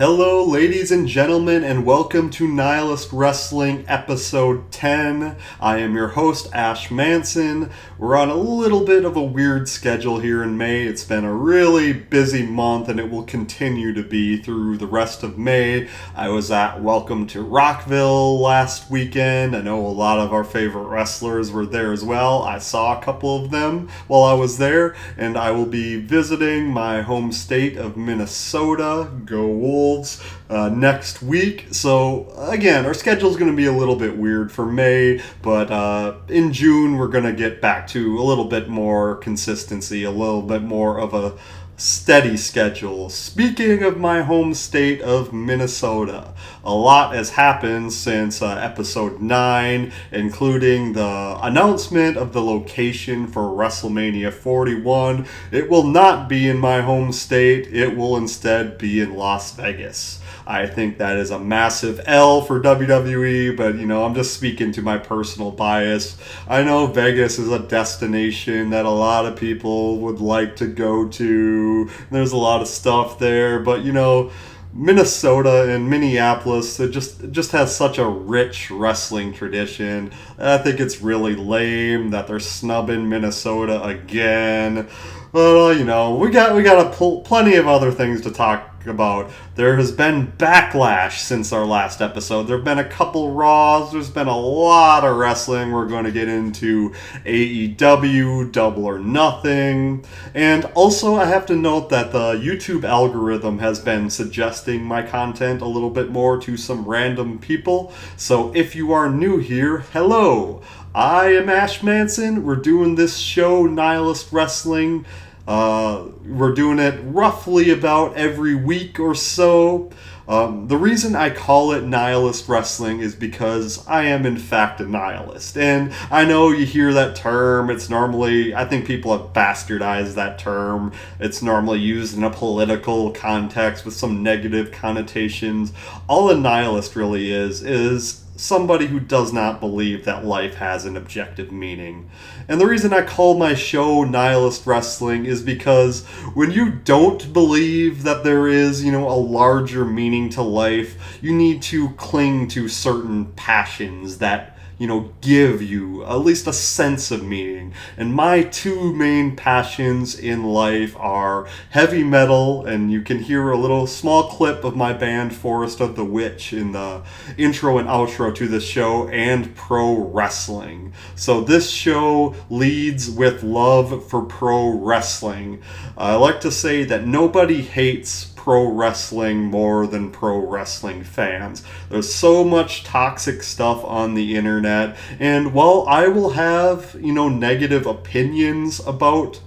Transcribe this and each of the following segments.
Hello, ladies and gentlemen, and welcome to Nihilist Wrestling Episode 10. I am your host, Ash Manson. We're on a little bit of a weird schedule here in May. It's been a really busy month, and it will continue to be through the rest of May. I was at Welcome to Rockville last weekend. I know a lot of our favorite wrestlers were there as well. I saw a couple of them while I was there, and I will be visiting my home state of Minnesota. Go Wolves! Next week. So again, our schedule is going to be a little bit weird for May, but in June we're going to get back to a little bit more consistency, a little bit more of a steady schedule. Speaking of my home state of Minnesota, a lot has happened since episode 9, including the announcement of the location for WrestleMania 41. It will not be in my home state, it will instead be in Las Vegas. I think that is a massive L for WWE, but I'm just speaking to my personal bias. I know Vegas is a destination that a lot of people would like to go to. There's a lot of stuff there, but Minnesota and Minneapolis, it just has such a rich wrestling tradition. I think it's really lame that they're snubbing Minnesota again. But we got plenty of other things to talk about. There has been backlash since our last episode. There have been a couple Raws. There's been a lot of wrestling. We're going to get into AEW Double or Nothing. And also I have to note that the YouTube algorithm has been suggesting my content a little bit more to some random people. So if you are new here, hello. I am Ash Manson. We're doing this show, Nihilist Wrestling. We're doing it roughly about every week or so. The reason I call it Nihilist Wrestling is because I am in fact a nihilist. And I know you hear that term, it's normally, I think people have bastardized that term. It's normally used in a political context with some negative connotations. All a nihilist really is somebody who does not believe that life has an objective meaning. And the reason I call my show Nihilist Wrestling is because when you don't believe that there is, a larger meaning to life, you need to cling to certain passions that give you at least a sense of meaning. And my two main passions in life are heavy metal, and you can hear a little small clip of my band Forest of the Witch in the intro and outro to this show, and pro wrestling. So this show leads with love for pro wrestling. I like to say that nobody hates pro wrestling more than pro wrestling fans. There's so much toxic stuff on the internet, and while I will have, negative opinions about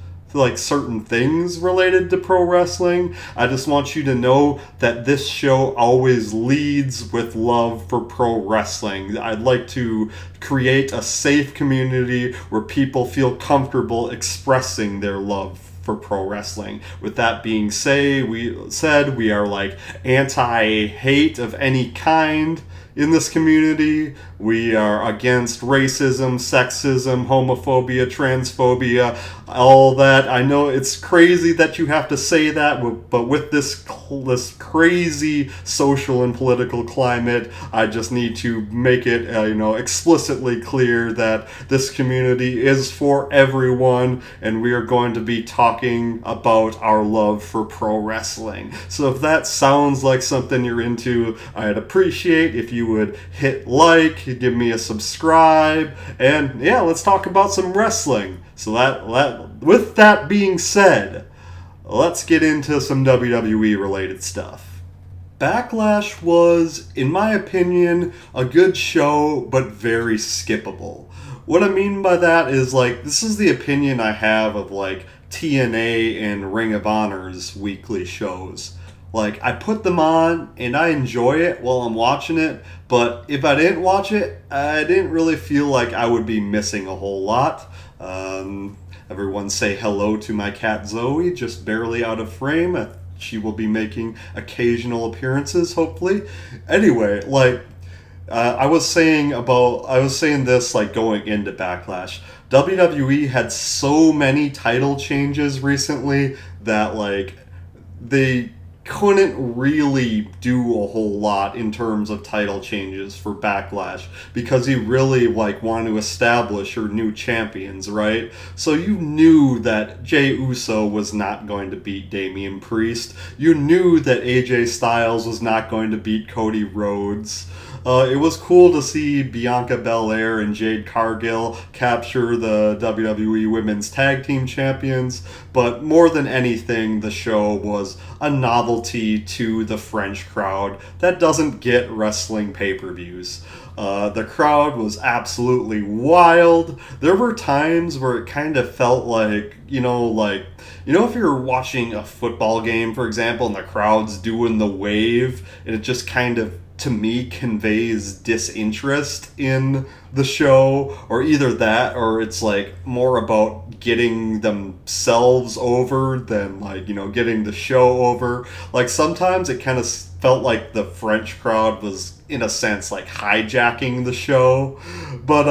certain things related to pro wrestling, I just want you to know that this show always leads with love for pro wrestling. I'd like to create a safe community where people feel comfortable expressing their love for pro wrestling. With that being said, we are anti-hate of any kind in this community. We are against racism, sexism, homophobia, transphobia, all that. I know it's crazy that you have to say that, but with this crazy social and political climate, I just need to make it explicitly clear that this community is for everyone, and we are going to be talking about our love for pro wrestling. So if that sounds like something you're into, I'd appreciate if you would hit like, give me a subscribe, and yeah, let's talk about some wrestling. So with that being said, let's get into some WWE related stuff. Backlash was, in my opinion, a good show, but very skippable. What I mean by that is, this is the opinion I have of, TNA and Ring of Honor's weekly shows. I put them on, and I enjoy it while I'm watching it, but if I didn't watch it, I didn't really feel like I would be missing a whole lot. Everyone say hello to my cat Zoe, just barely out of frame. She will be making occasional appearances, hopefully. Anyway, I was saying this going into Backlash. WWE had so many title changes recently that they couldn't really do a whole lot in terms of title changes for Backlash because he really wanted to establish her new champions, right? So you knew that Jey Uso was not going to beat Damian Priest. You knew that AJ Styles was not going to beat Cody Rhodes. It was cool to see Bianca Belair and Jade Cargill capture the WWE Women's Tag Team Champions, but more than anything, the show was a novelty to the French crowd that doesn't get wrestling pay-per-views. The crowd was absolutely wild. There were times where it kind of felt like, if you're watching a football game, for example, and the crowd's doing the wave, and it just kind of, to me, conveys disinterest in the show, or either that, or it's more about getting themselves over than getting the show over. Sometimes it kind of felt like the French crowd was, in a sense, hijacking the show, but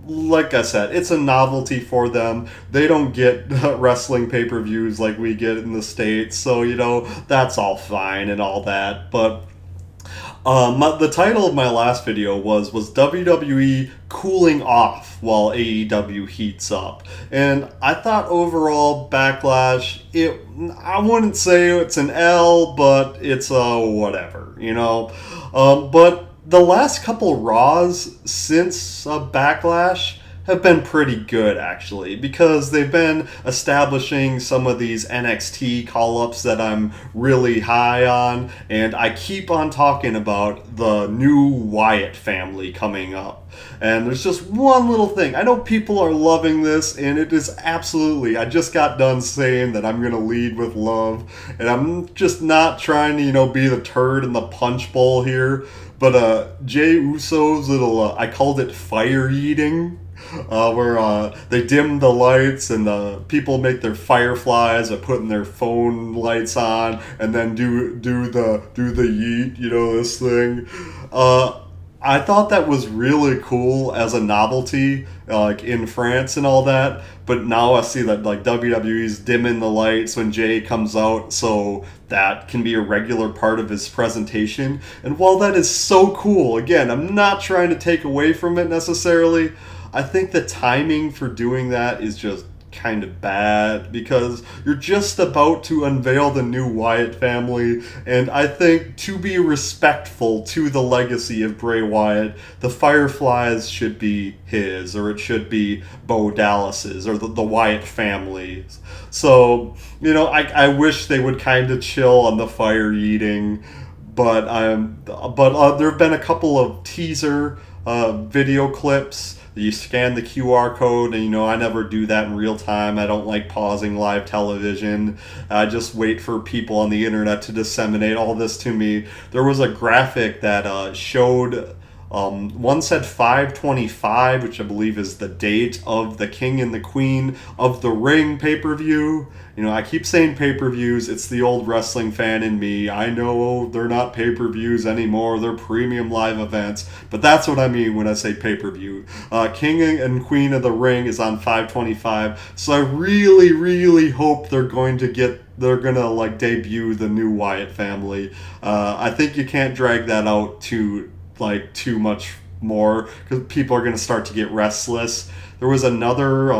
like I said, it's a novelty for them. They don't get wrestling pay-per-views like we get in the States, so that's all fine and all that. But the title of my last video was WWE cooling off while AEW heats up. And I thought overall Backlash, I wouldn't say it's an L, but it's a whatever, but the last couple Raws since Backlash have been pretty good, actually, because they've been establishing some of these NXT call-ups that I'm really high on, and I keep on talking about the new Wyatt family coming up. And there's just one little thing. I know people are loving this, and it is absolutely, I just got done saying that I'm going to lead with love, and I'm just not trying to, be the turd in the punch bowl here, but Jey Uso's little, I called it fire eating, where they dim the lights and the people make their fireflies by putting their phone lights on and then do the yeet, this thing. I thought that was really cool as a novelty, in France and all that. But now I see that WWE's dimming the lights when Jey comes out, so that can be a regular part of his presentation. And while that is so cool, again, I'm not trying to take away from it necessarily. I think the timing for doing that is just kind of bad because you're just about to unveil the new Wyatt family, and I think to be respectful to the legacy of Bray Wyatt, the Fireflies should be his, or it should be Bo Dallas's, or the Wyatt family. So, I wish they would kind of chill on the fire eating, but there have been a couple of teaser video clips. You scan the QR code, and I never do that in real time. I don't like pausing live television. I just wait for people on the internet to disseminate all this to me. There was a graphic that showed, one said 5/25, which I believe is the date of the King and the Queen of the Ring pay-per-view. I keep saying pay-per-views. It's the old wrestling fan in me. I know they're not pay-per-views anymore. They're premium live events. But that's what I mean when I say pay-per-view. King and Queen of the Ring is on 5/25. So I really, really hope they're going to debut the new Wyatt family. I think you can't drag that out too much more because people are going to start to get restless. There was another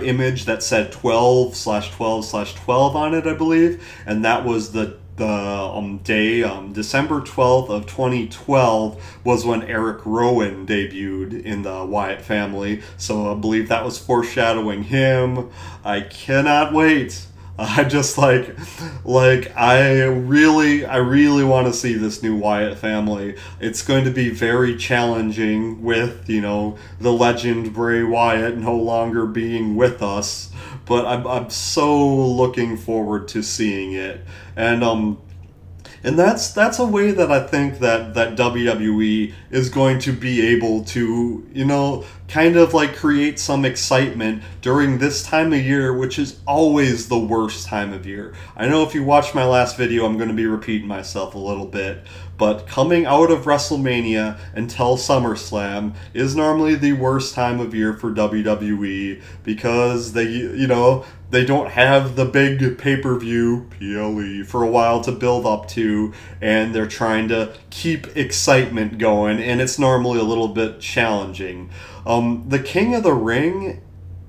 image that said 12/12/12 on it, I believe, and that was the day, December 12th of 2012 was when Eric Rowan debuted in the Wyatt family, so I believe that was foreshadowing him. I cannot wait. I just I really want to see this new Wyatt family. It's going to be very challenging with, the legend Bray Wyatt no longer being with us, but I'm so looking forward to seeing it. And that's a way that I think that WWE is going to be able to, kind of like create some excitement during this time of year, which is always the worst time of year. I know if you watched my last video, I'm going to be repeating myself a little bit, but coming out of WrestleMania until SummerSlam is normally the worst time of year for WWE because they don't have the big pay-per-view PLE for a while to build up to, and they're trying to keep excitement going, and it's normally a little bit challenging. The King of the Ring,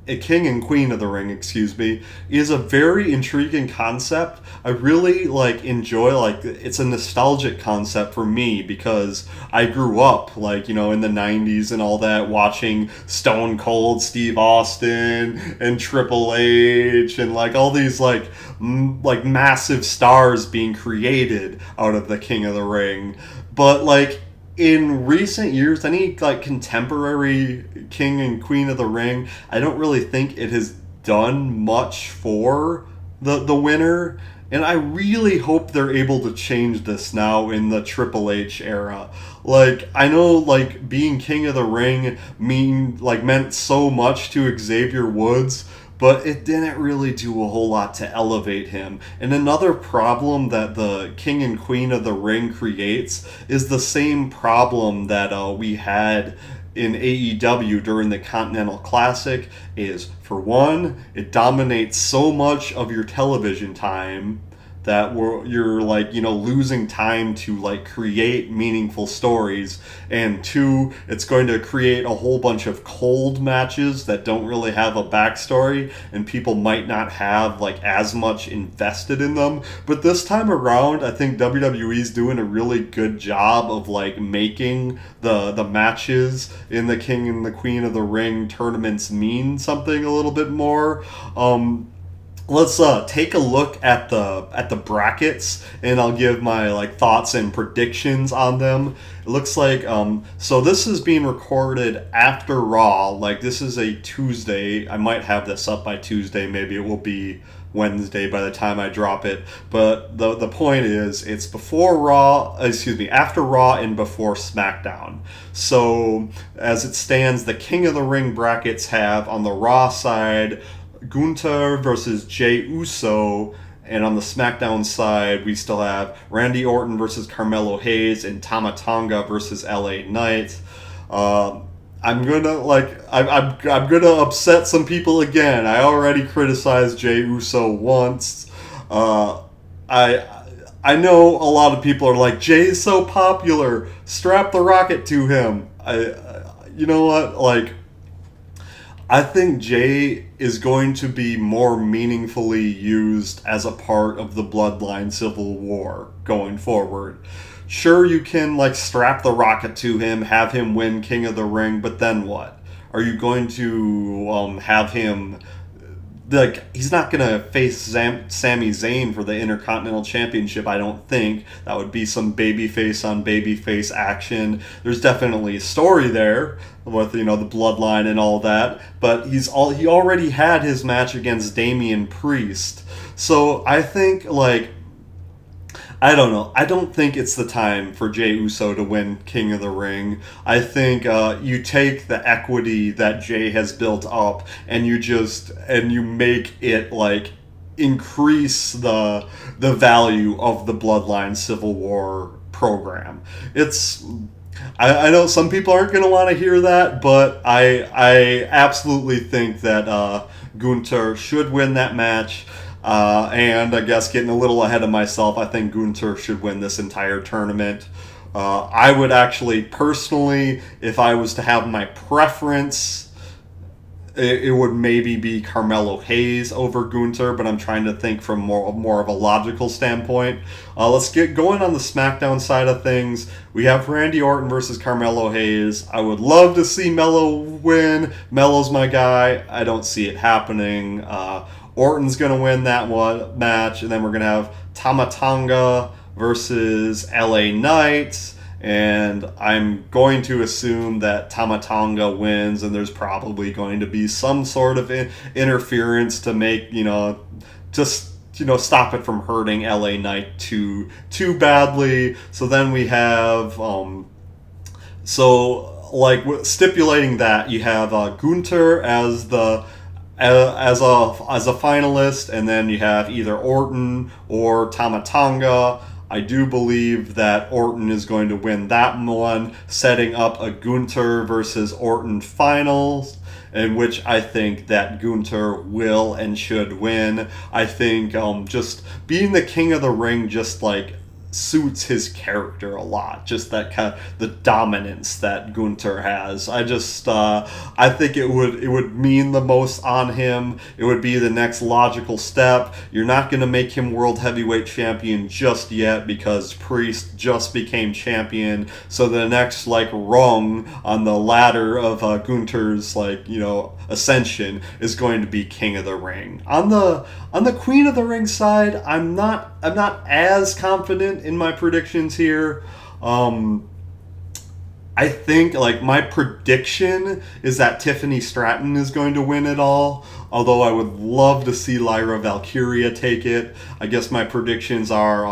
King and Queen of the Ring, excuse me, is a very intriguing concept. I really enjoy, it's a nostalgic concept for me because I grew up in the 90s and all that, watching Stone Cold Steve Austin and Triple H and all these massive stars being created out of the King of the Ring. But in recent years, any contemporary King and Queen of the Ring, I don't really think it has done much for the winner. And I really hope they're able to change this now in the Triple H era. I know being King of the Ring meant so much to Xavier Woods, but it didn't really do a whole lot to elevate him. And another problem that the King and Queen of the Ring creates is the same problem that we had in AEW during the Continental Classic. Is, for one, it dominates so much of your television time that you're losing time to create meaningful stories, and two, it's going to create a whole bunch of cold matches that don't really have a backstory, and people might not have as much invested in them. But this time around, I think WWE's doing a really good job of making the matches in the King and the Queen of the Ring tournaments mean something a little bit more. Let's take a look at the brackets, and I'll give my thoughts and predictions on them. It looks so this is being recorded after Raw. This is a Tuesday. I might have this up by Tuesday. Maybe it will be Wednesday by the time I drop it. But the point is, it's before Raw. After Raw and before SmackDown. So as it stands, the King of the Ring brackets have on the Raw side Gunther versus Jey Uso, and on the SmackDown side we still have Randy Orton versus Carmelo Hayes and Tama Tonga versus LA Knight. I'm gonna upset some people again. I already criticized Jey Uso once. I know a lot of people are Jey's so popular, strap the rocket to him. You know what, I think Jey is going to be more meaningfully used as a part of the Bloodline Civil War going forward. Sure, you can strap the rocket to him, have him win King of the Ring, but then what? Are you going to have him... he's not going to face Sami Zayn for the Intercontinental Championship, I don't think. That would be some babyface on babyface action. There's definitely a story there with, the bloodline and all that. But he already had his match against Damian Priest. So I think, I don't know. I don't think it's the time for Jey Uso to win King of the Ring. I think you take the equity that Jey has built up and you make it increase the value of the Bloodline Civil War program. I know some people aren't going to want to hear that, but I absolutely think that Gunther should win that match. And I guess getting a little ahead of myself, I think Gunther should win this entire tournament. I would actually, personally, if I was to have my preference, it would maybe be Carmelo Hayes over Gunther, but I'm trying to think from more of a logical standpoint. Let's get going on the SmackDown side of things. We have Randy Orton versus Carmelo Hayes. I would love to see Melo win. Melo's my guy. I don't see it happening. Orton's going to win that one match, and then we're going to have Tama Tonga versus LA Knight, and I'm going to assume that Tama Tonga wins, and there's probably going to be some sort of interference to make, stop it from hurting LA Knight too badly. So then we have, stipulating that you have Gunther as the as a finalist, and then you have either Orton or Tama Tonga. I do believe that Orton is going to win that one, setting up a Gunther versus Orton finals, in which I think that Gunther will and should win. I think just being the king of the ring just suits his character a lot. Just that kind of the dominance that Gunther has. I think it would mean the most on him. It would be the next logical step. You're not going to make him world heavyweight champion just yet because Priest just became champion. So the next rung on the ladder of Gunther's ascension is going to be King of the Ring. On the Queen of the Ring side, I'm not as confident in my predictions here. I think my prediction is that Tiffany Stratton is going to win it all. Although I would love to see Lyra Valkyria take it. I guess my predictions are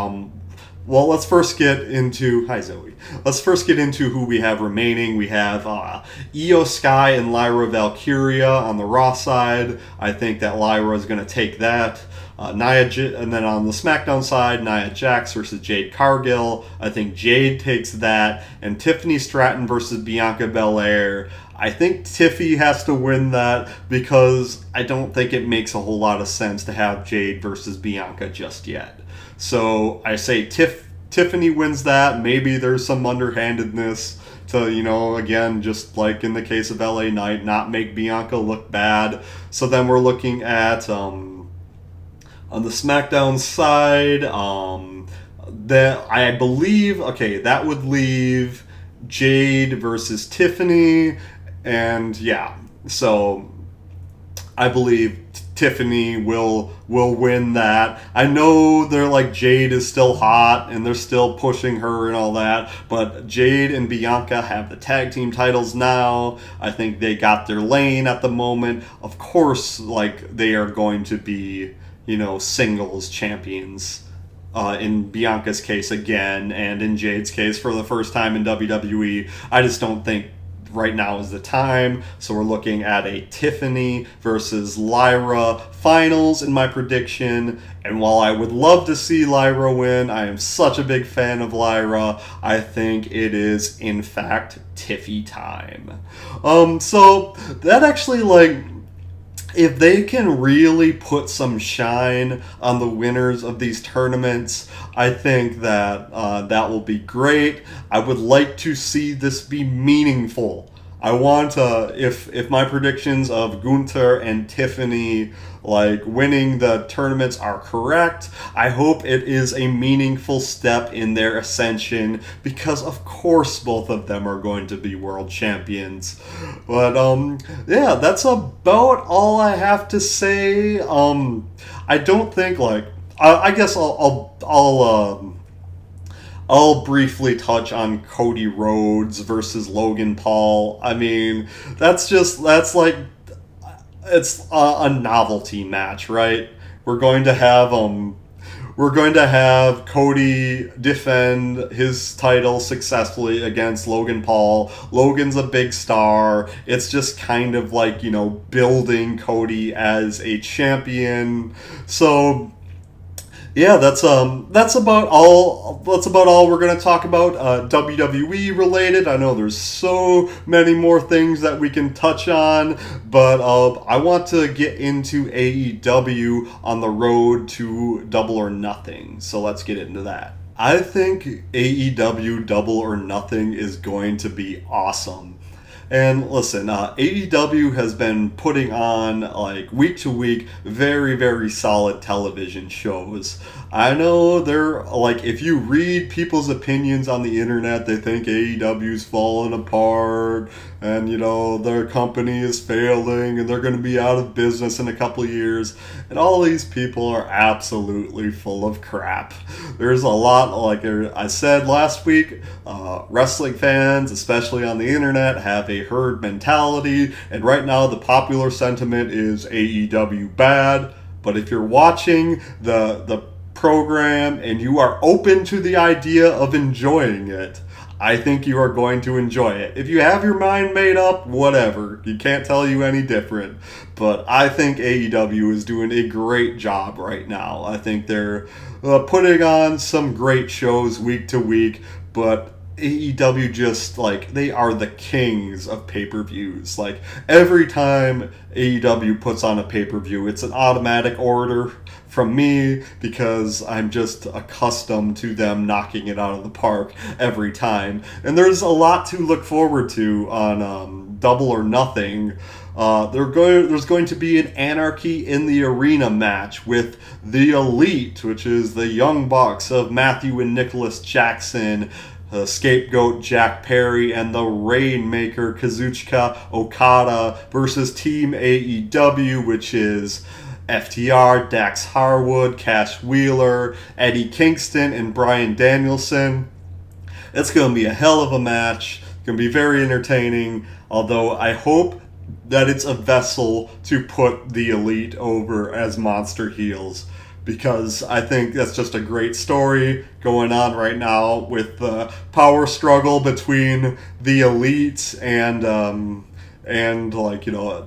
well, let's first get into... Hi, Zoe. Let's first get into who we have remaining. We have Io Sky and Lyra Valkyria on the Raw side. I think that Lyra is going to take that. And then on the SmackDown side, Nia Jax versus Jade Cargill. I think Jade takes that. And Tiffany Stratton versus Bianca Belair. I think Tiffy has to win that because I don't think it makes a whole lot of sense to have Jade versus Bianca just yet. So I say Tiffany wins that. Maybe there's some underhandedness to, again, just like in the case of LA Knight, not make Bianca look bad. So then we're looking at, on the SmackDown side, that I believe, that would leave Jade versus Tiffany. And yeah, so I believe Tiffany will win that. I know they're Jade is still hot and they're still pushing her and all that, but Jade and Bianca have the tag team titles now. I think they got their lane at the moment. Of course, they are going to be, singles champions. In Bianca's case again, and in Jade's case for the first time in WWE. I just don't think right now is the time. So we're looking at a Tiffany versus Lyra finals in my prediction. And while I would love to see Lyra win, I am such a big fan of Lyra, I think it is in fact Tiffy time. So that actually if they can really put some shine on the winners of these tournaments, I think that that will be great. I would like to see this be meaningful. I want if my predictions of Gunther and Tiffany winning the tournaments are correct, I hope it is a meaningful step in their ascension, because of course both of them are going to be world champions. But yeah, that's about all I have to say. I don't think I guess I'll briefly touch on Cody Rhodes versus Logan Paul. I mean, that's it's a novelty match, right? We're going to have Cody defend his title successfully against Logan Paul. Logan's a big star. It's just kind of building Cody as a champion. So yeah, that's about all we're going to talk about WWE related. I know there's so many more things that we can touch on, but I want to get into AEW on the road to Double or Nothing. So let's get into that. I think AEW Double or Nothing is going to be awesome. And listen, AEW has been putting on week to week very, very solid television shows. I know they're if you read people's opinions on the internet, they think AEW's falling apart and their company is failing and they're going to be out of business in a couple of years. And all these people are absolutely full of crap. There's a lot, I said last week, wrestling fans, especially on the internet, have a herd mentality, and right now the popular sentiment is AEW bad. But if you're watching the program and you are open to the idea of enjoying it, I think you are going to enjoy it. If you have your mind made up, whatever. You can't tell you any different. But I think AEW is doing a great job right now. I think they're putting on some great shows week to week, but AEW just, like, they are the kings of pay-per-views. Like, every time AEW puts on a pay-per-view, it's an automatic order from me because I'm just accustomed to them knocking it out of the park every time. And there's a lot to look forward to on Double or Nothing. There's going to be an Anarchy in the Arena match with the Elite, which is the Young Bucks of Matthew and Nicholas Jackson, Scapegoat Jack Perry, and the Rainmaker Kazuchika Okada versus Team AEW, which is FTR, Dax Harwood, Cash Wheeler, Eddie Kingston, and Bryan Danielson. It's going to be a hell of a match. It's going to be very entertaining, although I hope that it's a vessel to put the Elite over as monster heels, because I think that's just a great story going on right now with the power struggle between the Elite and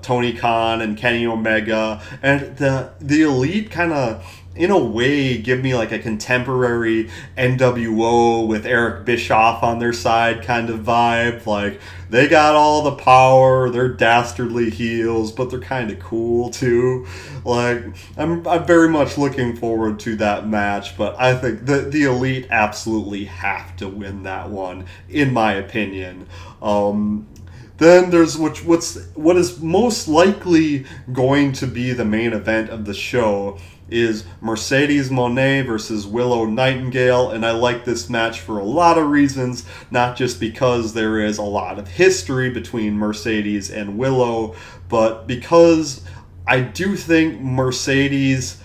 Tony Khan and Kenny Omega, and the Elite kind of, in a way, give me like a contemporary NWO with Eric Bischoff on their side kind of vibe. Like, they got all the power, they're dastardly heels, but they're kind of cool too. Like, I'm very much looking forward to that match, but I think the Elite absolutely have to win that one, in my opinion. Then there's what is most likely going to be the main event of the show is Mercedes Moné versus Willow Nightingale, and I like this match for a lot of reasons, not just because there is a lot of history between Mercedes and Willow, but because I do think Mercedes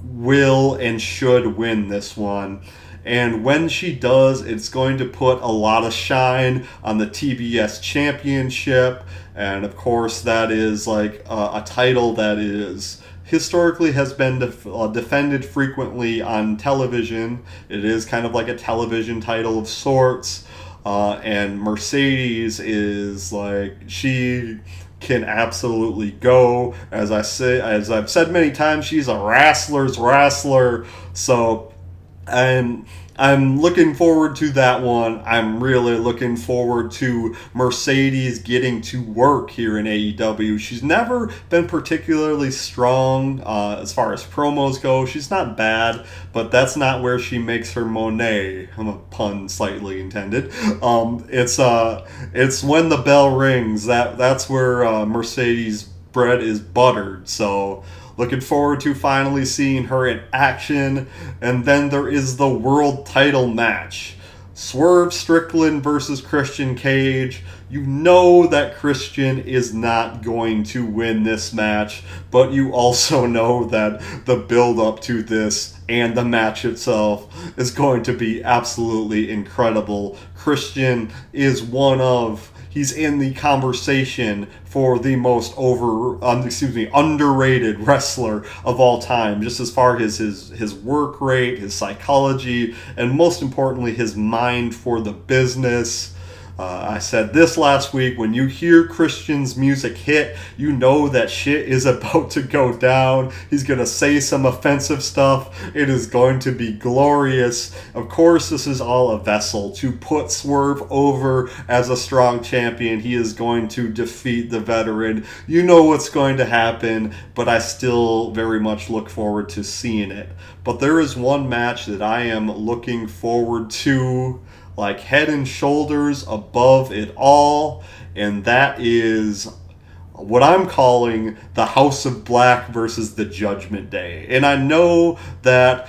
will and should win this one. And when she does, it's going to put a lot of shine on the TBS Championship. And of course, that is like a title that is historically has been defended frequently on television. It is kind of like a television title of sorts. And Mercedes is like, she can absolutely go. As I've said many times, she's a wrestler's wrestler. So I'm looking forward to that one. I'm really looking forward to Mercedes getting to work here in AEW. She's never been particularly strong as far as promos go. She's not bad, but that's not where she makes her money. I'm a pun slightly intended. It's when the bell rings. That's where Mercedes' bread is buttered. So looking forward to finally seeing her in action. And then there is the world title match. Swerve Strickland versus Christian Cage. You know that Christian is not going to win this match, but you also know that the build up to this and the match itself is going to be absolutely incredible. Christian is he's in the conversation for the most underrated wrestler of all time, just as far as his work rate, his psychology, and most importantly, his mind for the business. I said this last week, when you hear Christian's music hit, you know that shit is about to go down. He's going to say some offensive stuff. It is going to be glorious. Of course, this is all a vessel to put Swerve over as a strong champion. He is going to defeat the veteran. You know what's going to happen, but I still very much look forward to seeing it. But there is one match that I am looking forward to, like head and shoulders above it all, and that is what I'm calling the House of Black versus the Judgment Day. And I know that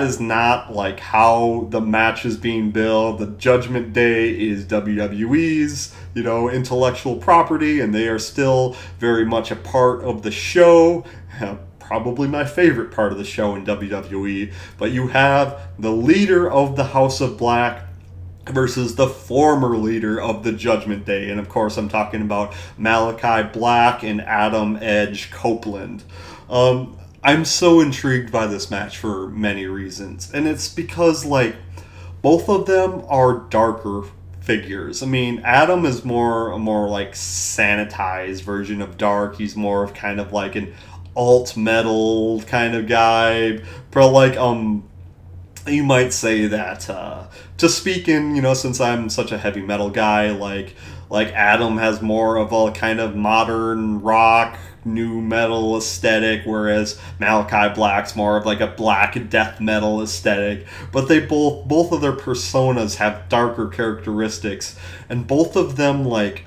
is not like how the match is being billed. The Judgment Day is WWE's, intellectual property, and they are still very much a part of the show. Probably my favorite part of the show in WWE. But you have the leader of the House of Black versus the former leader of the Judgment Day. And of course, I'm talking about Malakai Black and Adam Edge Copeland. I'm so intrigued by this match for many reasons. And it's because, both of them are darker figures. I mean, Adam is a more like sanitized version of dark. He's more of kind of like an alt metal kind of guy. But like you might say that to speak in, since I'm such a heavy metal guy, like Adam has more of a kind of modern rock new metal aesthetic, whereas Malakai Black's more of like a black death metal aesthetic. But they both of their personas have darker characteristics, and both of them like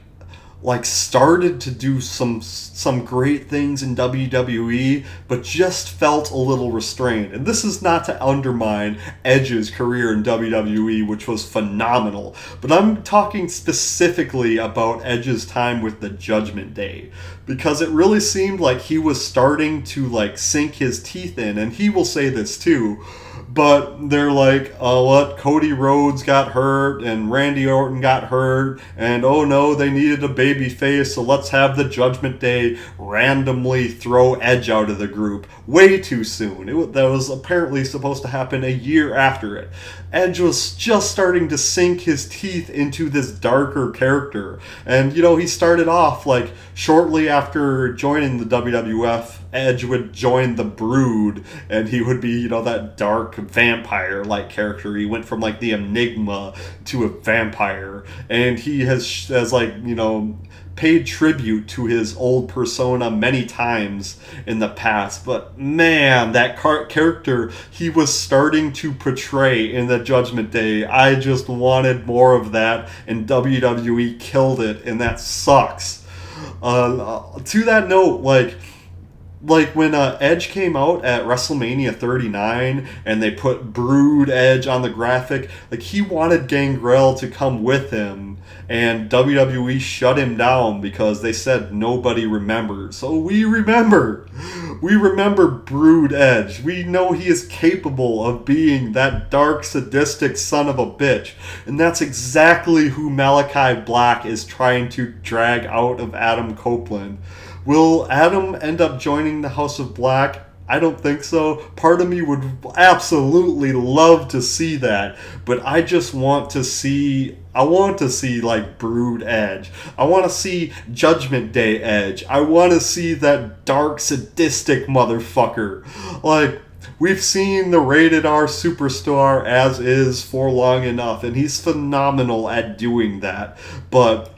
started to do some great things in WWE, but just felt a little restrained. And this is not to undermine Edge's career in WWE, which was phenomenal, but I'm talking specifically about Edge's time with the Judgment Day, because it really seemed like he was starting to like sink his teeth in, and he will say this too. But they're like, what? Cody Rhodes got hurt and Randy Orton got hurt, and oh no, they needed a baby face, so let's have the Judgment Day randomly throw Edge out of the group way too soon. That was apparently supposed to happen a year after it. Edge was just starting to sink his teeth into this darker character. And, he started off like shortly after joining the WWF, Edge would join the Brood, and he would be, that dark vampire-like character. He went from like the Enigma to a vampire, and he has like, paid tribute to his old persona many times in the past. But man, that character he was starting to portray in the Judgment Day, I just wanted more of that, and WWE killed it, and that sucks. To that note, like when Edge came out at WrestleMania 39 and they put Brood Edge on the graphic, like he wanted Gangrel to come with him, and WWE shut him down because they said nobody remembers. So we remember Brood Edge. We know he is capable of being that dark, sadistic son of a bitch, and that's exactly who Malakai Black is trying to drag out of Adam Copeland. Will Adam end up joining the House of Black? I don't think so. Part of me would absolutely love to see that, but I just want to see like Brood Edge. I want to see Judgment Day Edge. I want to see that dark, sadistic motherfucker. Like, we've seen the rated R superstar as is for long enough, and he's phenomenal at doing that. But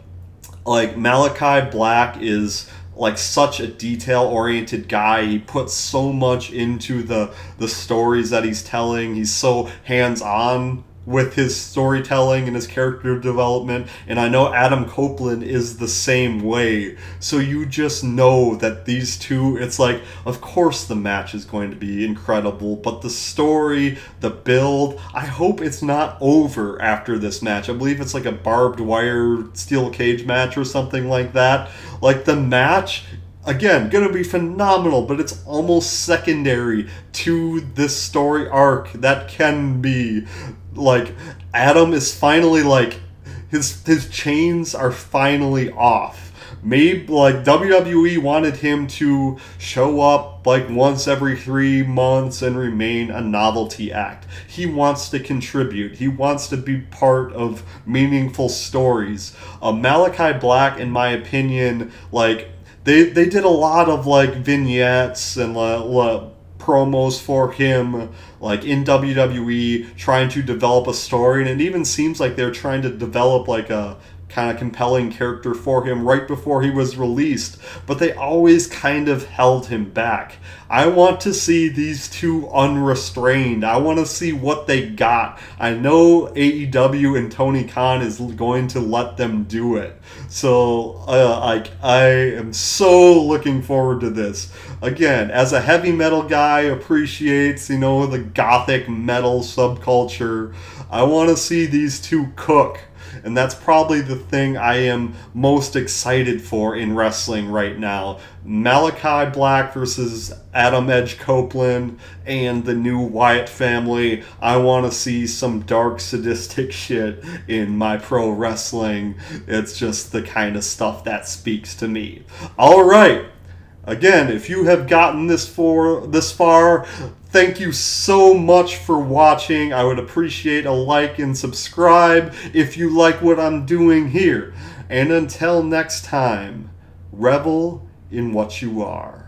like Malakai Black is like such a detail-oriented guy. He puts so much into the stories that he's telling. He's so hands-on with his storytelling and his character development, and I know Adam Copeland is the same way. So you just know that these two, it's like, of course the match is going to be incredible, but the story, the build, I hope it's not over after this match. I believe it's like a barbed wire steel cage match or something like that. Like, the match, again, gonna be phenomenal, but it's almost secondary to this story arc that can be, like, Adam is finally, like, his chains are finally off. Maybe, like, WWE wanted him to show up, like, once every 3 months and remain a novelty act. He wants to contribute. He wants to be part of meaningful stories. Malakai Black, in my opinion, like, they did a lot of, like, vignettes and promos for him, like, in WWE, trying to develop a story, and it even seems like they're trying to develop like a kind of compelling character for him right before he was released, but they always kind of held him back. I want to see these two unrestrained. I want to see what they got. I know AEW and Tony Khan is going to let them do it. So, I am so looking forward to this. Again, as a heavy metal guy appreciates, the gothic metal subculture, I want to see these two cook. And that's probably the thing I am most excited for in wrestling right now. Malakai Black versus Adam Edge Copeland and the new Wyatt family. I want to see some dark, sadistic shit in my pro wrestling. It's just the kind of stuff that speaks to me. All right. Again, if you have gotten this far, Thank you so much for watching. I would appreciate a like and subscribe if you like what I'm doing here. And until next time, revel in what you are.